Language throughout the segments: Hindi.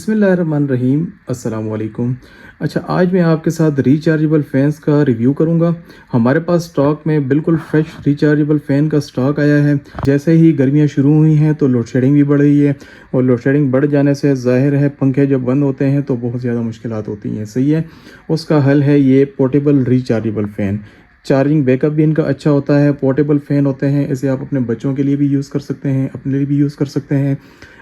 बिस्मिल्लाहिर्रहमानिर्रहीम अस्सलाम वालेकुम। अच्छा, आज मैं आपके साथ रिचार्जेबल फ़ैन्स का रिव्यू करूंगा। हमारे पास स्टॉक में बिल्कुल फ्रेश रिचार्जेबल फ़ैन का स्टॉक आया है। जैसे ही गर्मियां शुरू हुई हैं तो लोड शेडिंग भी बढ़ रही है, और लोड शेडिंग बढ़ जाने से ज़ाहिर है पंखे जब बंद होते हैं तो बहुत ज़्यादा मुश्किलात होती हैं। सही है, उसका हल है ये portable rechargeable fan. Charging backup भी इनका अच्छा होता है, पोर्टेबल फ़ैन होते हैं। इसे आप अपने बच्चों के लिए भी यूज़ कर सकते हैं, अपने लिए भी यूज़ कर सकते हैं।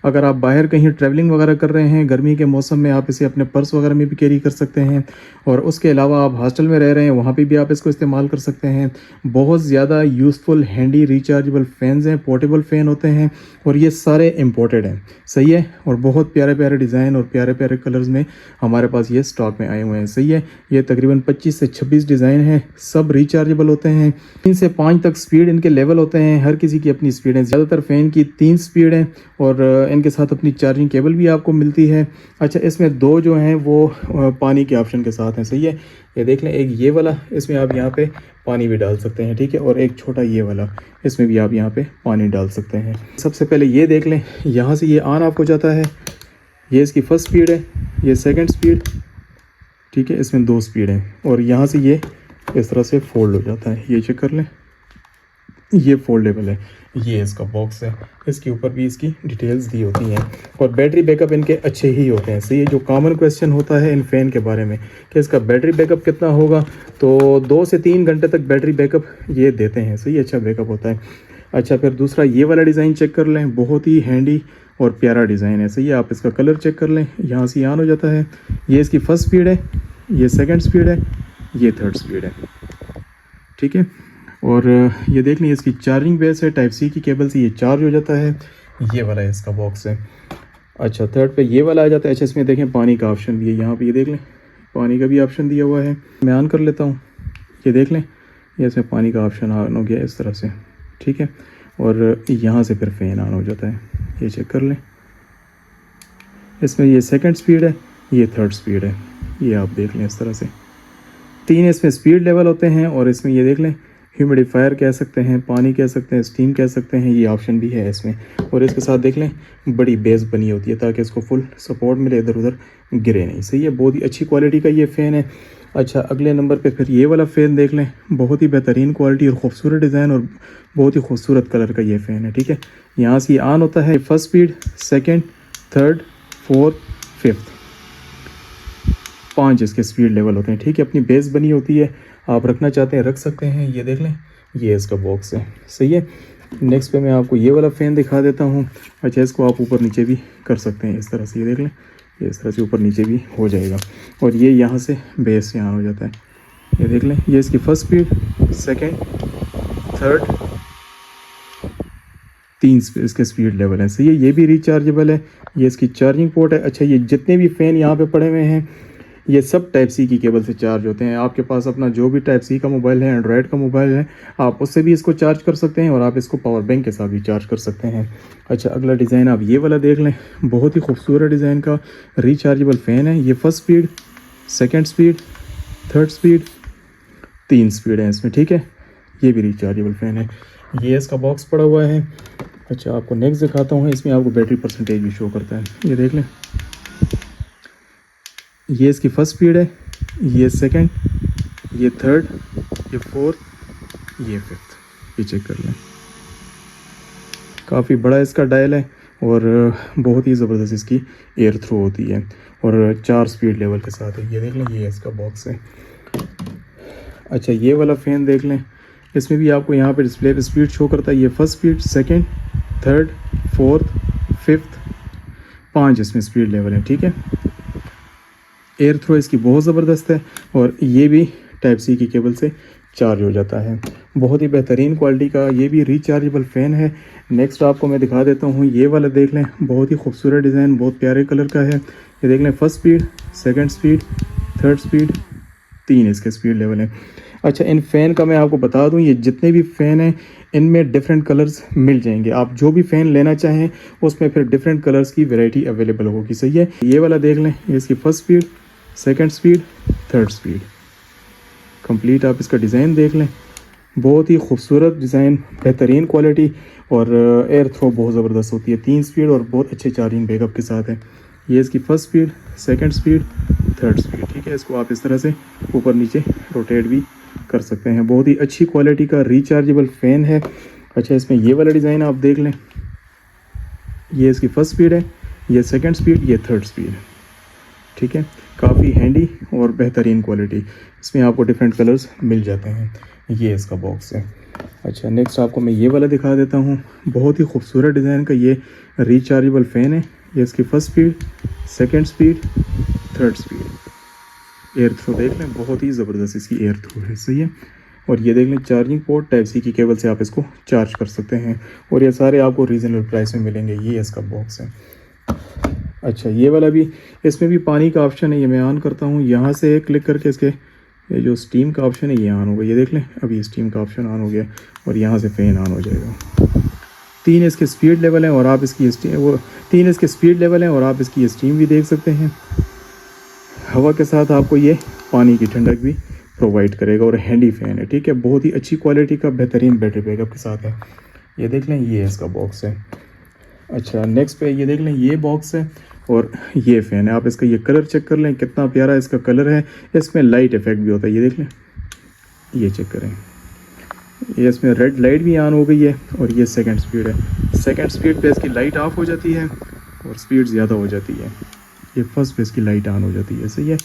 अगर आप बाहर कहीं ट्रैवलिंग वगैरह कर रहे हैं गर्मी के मौसम में, आप इसे अपने पर्स वगैरह में भी कैरी कर सकते हैं। और उसके अलावा आप हॉस्टल में रह रहे हैं, वहाँ पे भी आप इसको इस्तेमाल कर सकते हैं। बहुत ज़्यादा यूज़फुल हैंडी रिचार्जेबल फ़ैन्स हैं, पोर्टेबल फ़ैन होते हैं, और ये सारे इम्पोर्टेड हैं। सही है, और बहुत प्यारे प्यारे डिज़ाइन और प्यारे प्यारे कलर्स में हमारे पास ये स्टॉक में आए हुए हैं। सही है, ये तकरीबन 25 से 26 डिज़ाइन हैं, सब रिचार्जेबल होते हैं। 3 से 5 तक स्पीड इनके लेवल होते हैं, हर किसी की अपनी स्पीड है। ज़्यादातर फ़ैन की 3 स्पीड है, और इनके साथ अपनी चार्जिंग केबल भी आपको मिलती है। अच्छा, इसमें दो जो हैं वो पानी के ऑप्शन के साथ हैं। सही है, ये देख लें, एक ये वाला, इसमें आप यहाँ पे पानी भी डाल सकते हैं, ठीक है, और एक छोटा ये वाला, इसमें भी आप यहाँ पे पानी डाल सकते हैं। सबसे पहले ये देख लें, यहाँ से ये ऑन ऑफ हो जाता है। ये इसकी फर्स्ट स्पीड है, ये सेकंड स्पीड, ठीक है, इसमें 2 स्पीड हैं। और यहाँ से ये इस तरह से फोल्ड हो जाता है, ये चेक कर लें, ये फोल्डेबल है। ये इसका बॉक्स है, इसके ऊपर भी इसकी डिटेल्स दी होती हैं, और बैटरी बैकअप इनके अच्छे ही होते हैं। सही है, जो कॉमन क्वेश्चन होता है इन फ़ैन के बारे में कि इसका बैटरी बैकअप कितना होगा, तो 2 से 3 घंटे तक बैटरी बैकअप ये देते हैं। सही, अच्छा बैकअप होता है। अच्छा, फिर दूसरा ये वाला डिज़ाइन चेक कर लें, बहुत ही हैंडी और प्यारा डिज़ाइन है। सही है, आप इसका कलर चेक कर लें, यहाँ से ऑन हो जाता है। ये इसकी फर्स्ट स्पीड है, ये सेकेंड स्पीड है, ये थर्ड स्पीड है, ठीक है। और ये देख लीजिए, इसकी चार्जिंग बेस है, टाइप सी की केबल से ये चार्ज हो जाता है। ये वाला इसका बॉक्स है। अच्छा, थर्ड पे ये वाला आ जाता है। अच्छा, इसमें देखें पानी का ऑप्शन भी है, यहाँ पे ये देख लें, पानी का भी ऑप्शन दिया हुआ है। मैं ऑन कर लेता हूँ, ये देख लें, ये इसमें पानी का ऑप्शन ऑन हो गया इस तरह से, ठीक है। और यहाँ से फिर फ़ैन ऑन हो जाता है, ये चेक कर लें। इसमें ये सेकेंड स्पीड है, ये थर्ड स्पीड है, ये आप देख लें इस तरह से। 3 इसमें स्पीड लेवल होते हैं, और इसमें ये देख लें, ह्यूमिडिफायर कह सकते हैं, पानी कह सकते हैं, स्टीम कह सकते हैं, ये ऑप्शन भी है इसमें। और इसके साथ देख लें, बड़ी बेस बनी होती है ताकि इसको फुल सपोर्ट मिले, इधर उधर गिरे नहीं। सही है, बहुत ही अच्छी क्वालिटी का ये फ़ैन है। अच्छा, अगले नंबर पे फिर ये वाला फ़ैन देख लें, बहुत ही बेहतरीन क्वालिटी और ख़ूबसूरत डिज़ाइन और बहुत ही खूबसूरत कलर का ये फ़ैन है, ठीक है। यहाँ से ऑन होता है, first speed, second, third, fourth, fifth, 5 इसके स्पीड लेवल होते हैं, ठीक है। अपनी बेस बनी होती है, आप रखना चाहते हैं रख सकते हैं। ये देख लें, ये इसका बॉक्स है। सही है, नेक्स्ट पे मैं आपको ये वाला फ़ैन दिखा देता हूँ। अच्छा, इसको आप ऊपर नीचे भी कर सकते हैं इस तरह से, ये देख लें, ये इस तरह से ऊपर नीचे भी हो जाएगा, और ये यहाँ से बेस से ऑन हो जाता है। ये देख लें, ये इसकी फर्स्ट स्पीड, सेकेंड, थर्ड, 3 इसके स्पीड लेवल है। सही है, ये भी रिचार्जेबल है, ये इसकी चार्जिंग पोर्ट है। अच्छा, ये जितने भी फ़ैन यहाँ पे पड़े हुए हैं ये सब टाइप सी की केबल से चार्ज होते हैं। आपके पास अपना जो भी टाइप सी का मोबाइल है, एंड्रॉयड का मोबाइल है, आप उससे भी इसको चार्ज कर सकते हैं, और आप इसको पावर बैंक के साथ भी चार्ज कर सकते हैं। अच्छा, अगला डिज़ाइन आप ये वाला देख लें, बहुत ही खूबसूरत डिज़ाइन का रिचार्जेबल फ़ैन है। ये first speed, second speed, third speed, 3 speed है इसमें, ठीक है। ये भी रिचार्जेबल फ़ैन है, ये इसका बॉक्स पड़ा हुआ है। अच्छा, आपको नेक्स्ट दिखाता हूँ, इसमें आपको बैटरी परसेंटेज भी शो करता है। ये देख लें, ये इसकी फर्स्ट स्पीड है, ये सेकंड, ये थर्ड, ये फोर्थ, ये फिफ्थ, ये चेक कर लें। काफ़ी बड़ा इसका डायल है, और बहुत ही ज़बरदस्त इसकी एयर थ्रो होती है, और 4 स्पीड लेवल के साथ है। ये देख लें, ये इसका बॉक्स है। अच्छा, ये वाला फ़ैन देख लें, इसमें भी आपको यहाँ पे डिस्प्ले पे स्पीड शो करता है। ये first speed, second, third, fourth, fifth, 5 इसमें स्पीड लेवल है, ठीक है। एयर थ्रो इसकी बहुत ज़बरदस्त है, और ये भी टाइप सी की केबल से चार्ज हो जाता है। बहुत ही बेहतरीन क्वालिटी का ये भी रिचार्जेबल फ़ैन है। नेक्स्ट आपको मैं दिखा देता हूँ, ये वाला देख लें, बहुत ही खूबसूरत डिज़ाइन, बहुत प्यारे कलर का है। ये देख लें, first speed, second speed, third speed, 3 इसके स्पीड लेवल है। अच्छा, इन फ़ैन का मैं आपको बता दूं, ये जितने भी फ़ैन हैं इनमें डिफरेंट कलर्स मिल जाएंगे। आप जो भी फ़ैन लेना चाहें उसमें फिर डिफरेंट कलर्स की वैरायटी अवेलेबल होगी। सही है, ये वाला देख लें, ये इसकी first speed, second speed, third speed, complete आप इसका डिज़ाइन देख लें, बहुत ही खूबसूरत डिज़ाइन, बेहतरीन क्वालिटी, और एयर थ्रो बहुत ज़बरदस्त होती है। 3 स्पीड और बहुत अच्छे चार्जिंग बैकअप के साथ है। ये इसकी first speed, second speed, third speed, ठीक है। इसको आप इस तरह से ऊपर नीचे रोटेट भी कर सकते हैं। बहुत ही अच्छी क्वालिटी का रिचार्जेबल फ़ैन है। अच्छा, इसमें ये वाला डिज़ाइन आप देख लें, ये इसकी फर्स्ट स्पीड है, ये सेकंड स्पीड, ये थर्ड स्पीड, ठीक है। काफ़ी हैंडी और बेहतरीन क्वालिटी। इसमें आपको डिफरेंट कलर्स मिल जाते हैं। ये इसका बॉक्स है। अच्छा, नेक्स्ट आपको मैं ये वाला दिखा देता हूँ। बहुत ही खूबसूरत डिज़ाइन का ये रिचार्जेबल फ़ैन है। ये इसकी first speed, second speed, third speed. Air throw देख लें, बहुत ही ज़बरदस्त इसकी एयर थ्रो है, सही है। और ये देख लें, चार्जिंग पोर्ट टाइप सी की केबल से आप इसको चार्ज कर सकते हैं। और ये सारे आपको रीज़नेबल प्राइस में मिलेंगे। ये इसका बॉक्स है। अच्छा, ये वाला भी, इसमें भी पानी का ऑप्शन है। ये मैं ऑन करता हूँ, यहाँ से क्लिक करके इसके ये जो स्टीम का ऑप्शन है ये ऑन होगा। ये देख लें, अभी स्टीम का ऑप्शन ऑन हो गया और यहाँ से फ़ैन ऑन हो जाएगा। 3 इसके स्पीड लेवल हैं और आप इसकी तीन इसके स्पीड लेवल हैं और आप इसकी स्टीम भी देख सकते हैं। हवा के साथ आपको ये पानी की ठंडक भी प्रोवाइड करेगा और हैंडी फ़ैन है, ठीक है। बहुत ही अच्छी क्वालिटी का बेहतरीन बैटरी बैकअप के साथ है। ये देख लें, ये इसका बॉक्स है। अच्छा, नेक्स्ट पे ये देख लें, ये बॉक्स है और ये फ़ैन है। आप इसका ये कलर चेक कर लें, कितना प्यारा इसका कलर है। इसमें लाइट इफेक्ट भी होता है, ये देख लें, ये चेक करें। ये इसमें रेड लाइट भी ऑन हो गई है और ये सेकंड स्पीड है। सेकंड स्पीड पे इसकी लाइट ऑफ हो जाती है और स्पीड ज़्यादा हो जाती है। ये फर्स्ट पे इसकी लाइट ऑन हो जाती है, सही है।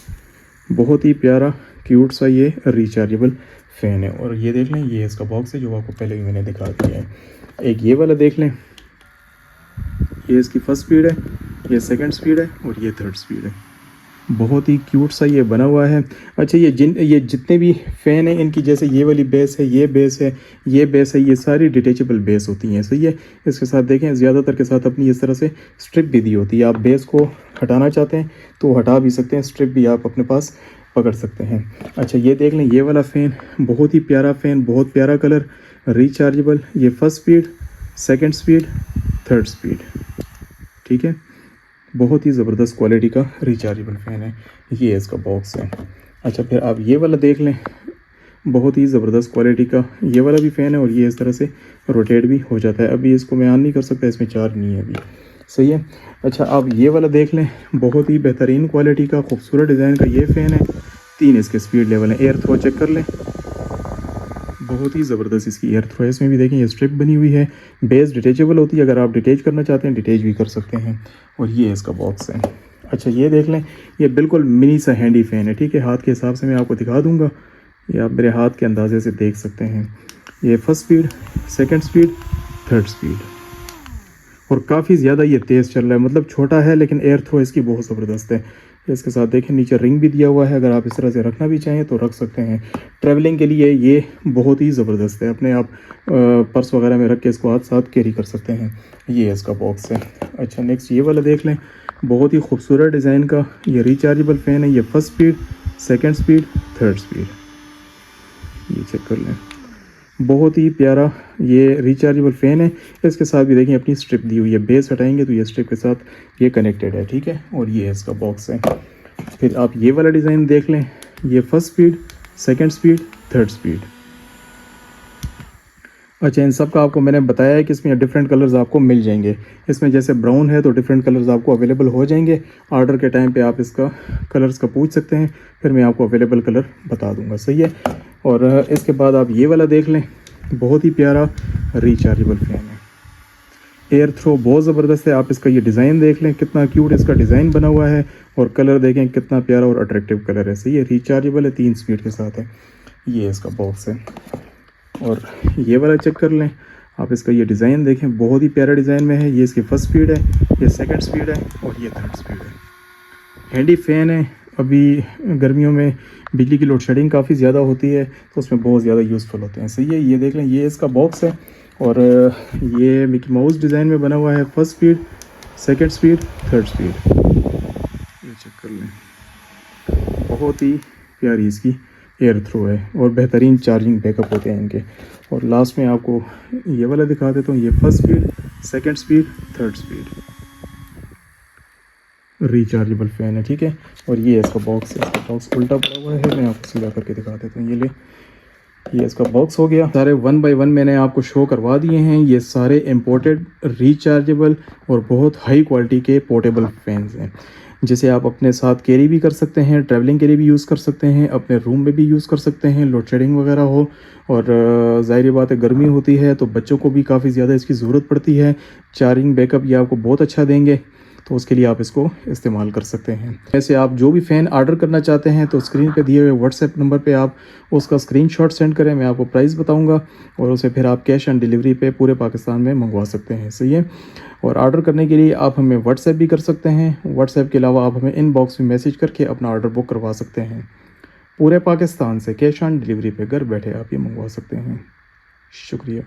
बहुत ही प्यारा क्यूट सा ये रिचार्जेबल फ़ैन है। और ये देख लें, ये इसका बॉक्स है जो आपको पहले भी मैंने दिखा दिया है। एक ये वाला देख लें, ये इसकी फर्स्ट स्पीड है, ये सेकंड स्पीड है और ये थर्ड स्पीड है। बहुत ही क्यूट सा ये बना हुआ है। अच्छा, ये जितने भी फ़ैन हैं इनकी, जैसे ये वाली बेस है, ये बेस है, ये बेस है, ये सारी डिटेचेबल बेस होती हैं, सही है। इसके साथ देखें, ज़्यादातर के साथ अपनी इस तरह से स्ट्रिप भी दी होती है। आप बेस को हटाना चाहते हैं तो हटा भी सकते हैं, स्ट्रिप भी आप अपने पास पकड़ सकते हैं। अच्छा, ये देख लें, ये वाला फ़ैन बहुत ही प्यारा फ़ैन, बहुत प्यारा कलर, रिचार्जेबल। ये first speed, second speed, third speed, ठीक है। बहुत ही ज़बरदस्त क्वालिटी का रिचार्जेबल फ़ैन है। ये इसका बॉक्स है। अच्छा, फिर आप ये वाला देख लें, बहुत ही ज़बरदस्त क्वालिटी का ये वाला भी फ़ैन है और ये इस तरह से रोटेट भी हो जाता है। अभी इसको मैं ऑन नहीं कर सकता, इसमें चार्ज नहीं है अभी, सही है। अच्छा, आप ये वाला देख लें, बहुत ही बेहतरीन क्वालिटी का खूबसूरत डिज़ाइन का ये फ़ैन है। 3 इसके स्पीड लेवल हैं। एयर थ्रो चेक कर लें, बहुत ही ज़बरदस्त इसकी एयर थ्रो है। इसमें भी देखें, ये स्ट्रिप बनी हुई है। बेस डिटेचेबल होती है, अगर आप डिटेच करना चाहते हैं डिटेच भी कर सकते हैं। और ये इसका बॉक्स है। अच्छा, ये देख लें, ये बिल्कुल मिनी सा हैंडी फ़ैन है, ठीक है। हाथ के हिसाब से मैं आपको दिखा दूंगा, ये आप मेरे हाथ के अंदाजे से देख सकते हैं। ये first speed, second speed, third speed, और काफ़ी ज़्यादा ये तेज़ चल रहा है। मतलब छोटा है लेकिन एयर थ्रो इसकी बहुत ज़बरदस्त है। इसके साथ देखें, नीचे रिंग भी दिया हुआ है, अगर आप इस तरह से रखना भी चाहें तो रख सकते हैं। ट्रैवलिंग के लिए ये बहुत ही ज़बरदस्त है। अपने आप पर्स वगैरह में रख के इसको हाथ साथ कैरी कर सकते हैं। ये इसका बॉक्स है। अच्छा, नेक्स्ट ये वाला देख लें, बहुत ही खूबसूरत डिज़ाइन का ये रिचार्जेबल फ़ैन है। ये first speed, second speed, third speed, ये चेक कर लें। बहुत ही प्यारा ये रिचार्जेबल फ़ैन है। इसके साथ भी देखें, अपनी स्ट्रिप दी हुई है। बेस हटाएंगे तो ये स्ट्रिप के साथ ये कनेक्टेड है, ठीक है। और ये इसका बॉक्स है। फिर आप ये वाला डिज़ाइन देख लें, ये first speed, second speed, third speed. अच्छा, इन सब का आपको मैंने बताया है कि इसमें डिफरेंट कलर्स आपको मिल जाएंगे। इसमें जैसे ब्राउन है तो डिफरेंट कलर्स आपको अवेलेबल हो जाएंगे। ऑर्डर के टाइम पे आप इसका कलर्स का पूछ सकते हैं, फिर मैं आपको अवेलेबल कलर बता दूंगा, सही है। और इसके बाद आप ये वाला देख लें, बहुत ही प्यारा रिचार्जेबल फ़ैन है। एयर थ्रो बहुत ज़बरदस्त है। आप इसका ये डिज़ाइन देख लें, कितना क्यूट इसका डिज़ाइन बना हुआ है। और कलर देखें, कितना प्यारा और अट्रैक्टिव कलर है, सही है। रिचार्जेबल है, 3 स्पीड के साथ है। ये इसका बॉक्स है। और ये वाला चेक कर लें, आप इसका ये डिज़ाइन देखें, बहुत ही प्यारा डिज़ाइन में है। ये इसकी फर्स्ट स्पीड है, ये सेकंड स्पीड है और ये थर्ड स्पीड है। हैंडी फ़ैन है। अभी गर्मियों में बिजली की लोड शेडिंग काफ़ी ज़्यादा होती है तो उसमें बहुत ज़्यादा यूज़फुल होते हैं, सही है। ये देख लें, ये इसका बॉक्स है और ये मिकी माउस डिज़ाइन में बना हुआ है। First speed, second speed, third speed, ये चेक कर लें। बहुत ही प्यारी इसकी एयर थ्रो है और बेहतरीन चार्जिंग बैकअप होते हैं इनके। और लास्ट में आपको ये वाला दिखा देता हूँ, ये first speed, second speed, third speed, rechargeable fan है, ठीक है। और ये इसका बॉक्स है। इसका बॉक्स उल्टा पड़ा हुआ है, मैं आपको सीधा करके दिखा देता हूँ। ये ले, ये इसका बॉक्स हो गया। सारे वन बाय वन मैंने आपको शो करवा दिए हैं। ये सारे इंपोर्टेड रिचार्जेबल और बहुत हाई क्वालिटी के पोर्टेबल फैंस हैं, जिसे आप अपने साथ कैरी भी कर सकते हैं, ट्रैवलिंग के लिए भी यूज़ कर सकते हैं, अपने रूम में भी यूज़ कर सकते हैं, लोड शेडिंग वगैरह हो। और ज़ाहिर बात है गर्मी होती है तो बच्चों को भी काफ़ी ज़्यादा इसकी ज़रूरत पड़ती है। चार्जिंग बैकअप ये आपको बहुत अच्छा देंगे, तो उसके लिए आप इसको इस्तेमाल कर सकते हैं। वैसे आप जो भी फ़ैन ऑर्डर करना चाहते हैं तो स्क्रीन पे दिए हुए व्हाट्सएप नंबर पे आप उसका स्क्रीनशॉट सेंड करें, मैं आपको प्राइस बताऊंगा और उसे फिर आप कैश ऑन डिलीवरी पे पूरे पाकिस्तान में मंगवा सकते हैं। सही है। और ऑर्डर करने के लिए आप हमें व्हाट्सएप भी कर सकते हैं। व्हाट्सएप के अलावा आप हमें इनबॉक्स में मैसेज करके अपना ऑर्डर बुक करवा सकते हैं। पूरे पाकिस्तान से कैश ऑन डिलीवरी पे घर बैठे आप ये मंगवा सकते हैं। शुक्रिया।